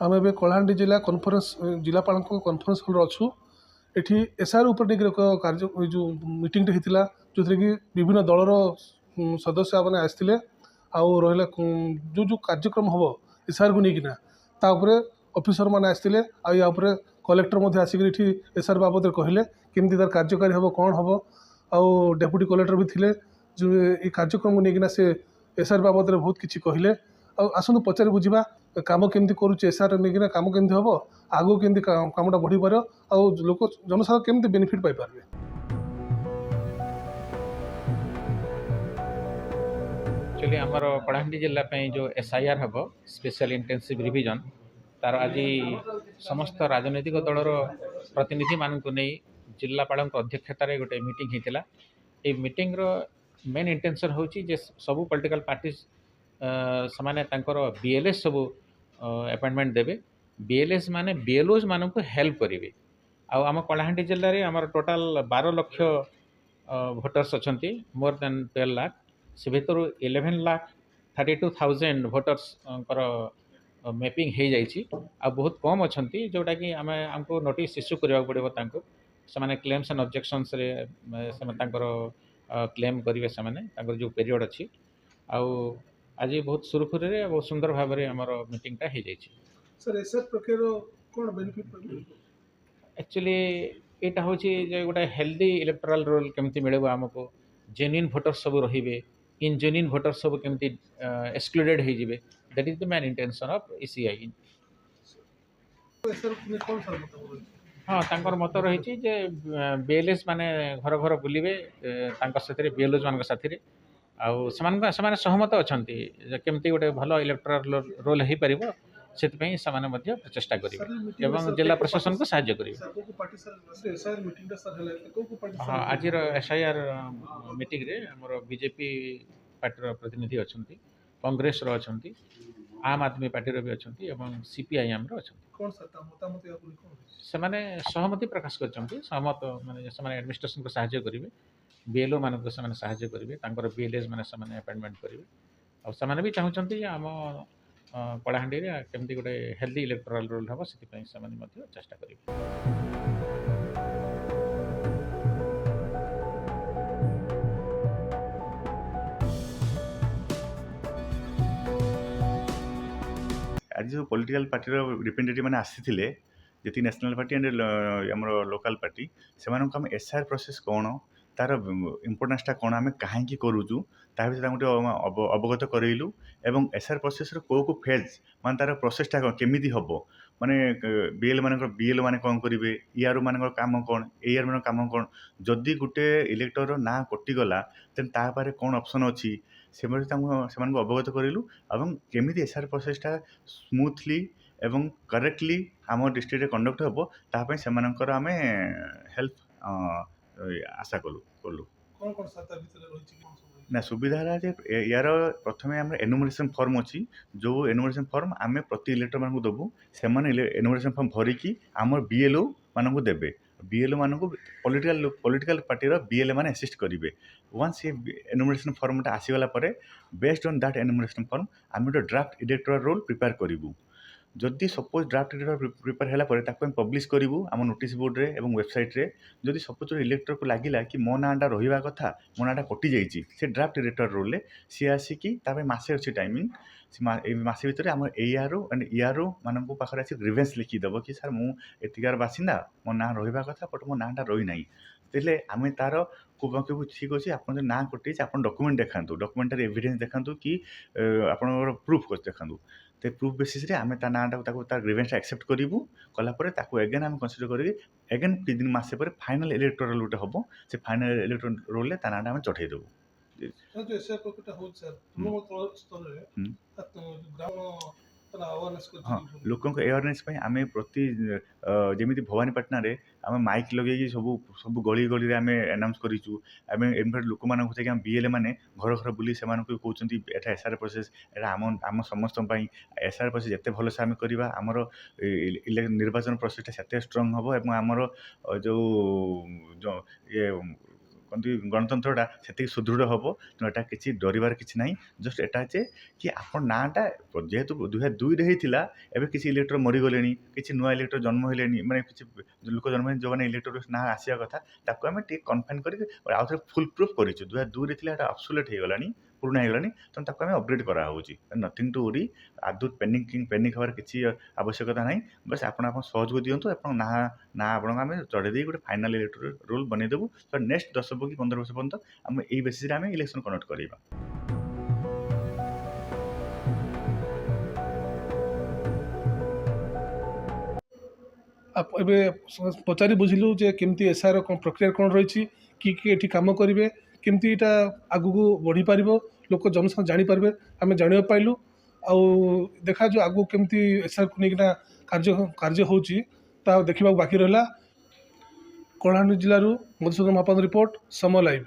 आम ए कलाहांडी जिला कॉन्फ्रेंस जिलापाल कॉन्फ्रेंस हॉल अच्छू एठी एसआर उपर कार्य जो मीटिंग होता जो थी कि विभिन्न दलर सदस्य मैंने आसते आउ रहा जो जो कार्यक्रम हम एसआर को लेकिना तापर ऑफिसर मैंने आसते आउे कलेक्टर आसिक एसआर बाबद कहले केमती तार कार्यकारी हम कौन हम आउ डेप्यूटी कलेक्टर भी थे जो ये कार्यक्रम को लेकिना से एसआर बाबद बहुत किसी कहले आसतु पचारि बुझा कम केमती करुचे एसआर नहीं कम केमती हम आगू केमती कमटा बढ़ी पार आ लोक जनसाधारण केमती बेनिफिट पाई पारे। एक्चुअली आमर कलाहांडी जिला जो एसआईआर हम स्पेशल इंटेंसिव रिविजन तार आज समस्त राजनैतिक दलर प्रतिनिधि मानक नहीं जिलापाल अध्यक्षतार गोटे मीटिंग होता ये मीटिंग मेन इंटेंशन हूँ जे सबू पॉलिटिकल पार्टी समाने बीएलएस सब अपॉइंटमेंट देवे बीएलएस माने बीएलओज मान को हेल्प करेंगे आम कलाहांडी जिले में आम टोटाल 12 लाख भोटर्स अच्छा मोर देन 12 लाख से भर 11,32,000 भोटर्स मैपिंग हो जाइए आ बहुत कम अच्छा जोटा कि आम आमको नोटिस इश्यू करने पड़ो से क्लेम्स एंड ऑब्जेक्शंस क्लेम करेंगे से जो पीरियड अच्छी आज बहुत सुरखुरी में बहुत सुंदर भाव में आम मीटिंगटा हो जाइए। एक्चुअली यहाँ हूँ गोटे हेल्दी इलेक्टोराल रोल केमती मिले आमको जेन्युइन भोटर्स सब रे इनजेन्युइन भोटर्स सब केमती एक्सक्लूडेड हो जाए that is the main intention of ECI. हाँ तांकर मत रही बीएलएस माने घर घर बुलिबे साथी बीएलओज मान साथी आउ सहमत अच्छा केमती गोटे भल इलेक्टोराल रोल हो पार से प्रचेषा करेंगे एवं जिला प्रशासन को साहाय्य करेंगे। हाँ आज एसआईआर मीटिंग रे हमर बीजेपी पार्टी प्रतिनिधि अच्छा कांग्रेस अच्छा आम आदमी पार्टी भी अच्छा एवं सीपीआईएम अच्छा से सहमति प्रकाश कर सहमत माने एडमिनिस्ट्रेशन को साहाय्य करेंगे बीएलओ मान को साहाय्य करेंगे बीएलएस मैंने अपॉइंटमेंट करेंगे और से भी चाहते आम कलाहांडी केमती गोटे हेल्दी इलेक्टोराल रोल हम से चेष्टा करेंगे। आज जो पॉलिटिकल पार्टी रिप्रेजेंटेटिव मैंने आसी जी नेशनल पार्टी एंड आम लोकल पार्टी से आम एसआर प्रोसेस कौन तार इम्पोर्टान्सटा कौन आम कहीं करूँ ता गोटे अवगत करेलु एवं एसआर प्रोसेस को फेज मान तार प्रोसेसटा केमी हम माने बीएल मान कौन करेंगे ईआर मान काम कौन एआर मान काम कौन जदि गोटे इलेक्टर ना कटिगला तेन तापर कौन ऑप्शन अच्छी से अवगत करेलु एवं केमी एसआर प्रोसेसटा स्मूथली एवं करेक्टली आम डिस्ट्रिक्ट कंडक्ट हम तापाई से आम हेल्प आशा कलु ना सुविधा है यार प्रथम आम एनुमरेशन फॉर्म अच्छी जो एनुमरेशन फॉर्म आम प्रति इलेक्टर मान देवु से एनुमरेशन फॉर्म भरिकी आम बीएलओ मान देवे बीएलओ मान पॉलिटिकल पार्टी बीएलए मान असिस्ट करेंगे वन्स ये एनुमरेशन फॉर्मटा आसीगला based on that enumeration form आम गोटे ड्राफ्ट इलेक्टोरल रोल प्रिपेयर करूँ जदि सपोज ड्राफ्ट इलेक्टोरल प्रिपेयर है पब्लिश करूँ आम नोटिस बोर्ड रे एवं वेबसाइट रे जदि सपोज इलेक्टर को लगिला कि मो नाटा रहा कथा मो नाटा कटि जाइए से ड्राफ्ट इलेक्टोरल रोल सी आसिकी मसे अच्छी टाइमिंग मसे भितर आम एआरओ एंड ईआरओ मान पाखे आसी ग्रीवेंस लिखिदेव कि सर मुझार बासिंदा मो ना रहा कथा बट मो नाटा रही ना तेरे आम तार को ठीक अच्छे आप ना कटे आप डॉक्यूमेंट देखा डॉक्यूमेंटारी एविडेंस देखा कि आप प्रूफ देखा तो प्रूफ बेसिस आम ता नाटा तार ग्रीवेंसटा एक्सेप्ट करूँ कलापर एगेन आम कनसीडर करेंगे एगेन किदिन मसे पर फाइनाल इलेक्टोरल रोटे हम से फाइनाल इलेक्टोरल रोल ता नाटा आम चढ़ेदेवु। हाँ लोक अवेयरनेस आम प्रति जमी भवानीपाटना आम माइक लगे सब गली गली आम एनाउंस करूँ आम इनफैक्ट लोक मान बीएलए मैंने घर घर बुली से कहते एटा एसआर प्रोसेस एटा आम समस्त एसआर प्रोसेस जिते भल से आम करवा आमर निर्वाचन प्रोसेसटा से स्ट्रंग हम और आमर जो ये କହନ୍ତି ଗଣତନ୍ତ୍ରଟା ସେତିକି ସୁଦୃଢ଼ ହେବ। ତେଣୁ ଏଟା କିଛି ଡରିବାର କିଛି ନାହିଁ। ଜଷ୍ଟ ଏଟା ଯେ କି ଆପଣ ନାଁଟା ଯେହେତୁ 2002ରେ ହେଇଥିଲା, ଏବେ କିଛି ଇଲେକ୍ଟର ମରିଗଲେଣି, କିଛି ନୂଆ ଇଲେକ୍ଟର ଜନ୍ମ ହେଲେଣି, ମାନେ କିଛି ଲୋକ ଜନ୍ମ ହେଲେଣି ଯେଉଁମାନେ ଇଲେକ୍ଟର ନାଁ ଆସିବା କଥା, ତାକୁ ଆମେ ଟିକେ କନଫାଇନ୍ କରିକି ଆଉ ଥରେ ଫୁଲ୍ ପ୍ରୁଫ୍ କରିଛୁ। 2002ରେ ଥିଲା ଏଟା ଅବସୋଲେଟ୍ ହେଇଗଲାଣି, ପୁରୁଣା ହେଇଗଲାଣି, ତେଣୁ ତାକୁ ଆମେ ଅପଡେଟ୍ କରାହେଉଛି। ନଥିଙ୍ଗ ଟୁ ଓରି, ଆଦୌ ପେନିକ୍ ହେବାର କିଛି ଆବଶ୍ୟକତା ନାହିଁ। ବାସ୍ ଆପଣ ସହଯୋଗ ଦିଅନ୍ତୁ, ଆପଣଙ୍କ ନାଁ ଆପଣଙ୍କୁ ଆମେ ଚଢ଼େଇ ଦେଇକି ଗୋଟେ ଫାଇନାଲ୍ ଇଲେକ୍ଟୋରାଲ ରୋଲ୍ ବନେଇଦେବୁ। ତ ନେକ୍ସଟ 10 କି 15 ବର୍ଷ ପର୍ଯ୍ୟନ୍ତ ଆମେ ଏଇ ବେସିସ୍ରେ ଆମେ ଇଲେକ୍ସନ୍ କଣ୍ଡକ୍ଟ କରିବା। ଏବେ ପଚାରି ବୁଝିଲୁ ଯେ କେମିତି ଏସ୍ଆଇର ପ୍ରକ୍ରିୟା କ'ଣ ରହିଛି, କିଏ ଏଠି କାମ କରିବେ, କେମିତି ଏଇଟା ଆଗକୁ ବଢ଼ିପାରିବ, ଲୋକ ଜନସାଧାରଣ ଜାଣିପାରିବେ, ଆମେ ଜାଣିବାକୁ ପାଇଲୁ। ଆଉ ଦେଖାଯାଉ ଆଗକୁ କେମିତି ଏସ୍ଆଇକୁ ନେଇକିନା କାର୍ଯ୍ୟ ହେଉଛି, ତାହା ଦେଖିବାକୁ ବାକି ରହିଲା। କଳାହାଣ୍ଡି ଜିଲ୍ଲାରୁ ମଧୁସୂଦନ ମହାପାତ୍ର ରିପୋର୍ଟ, ସମୟ ଲାଇଭ୍।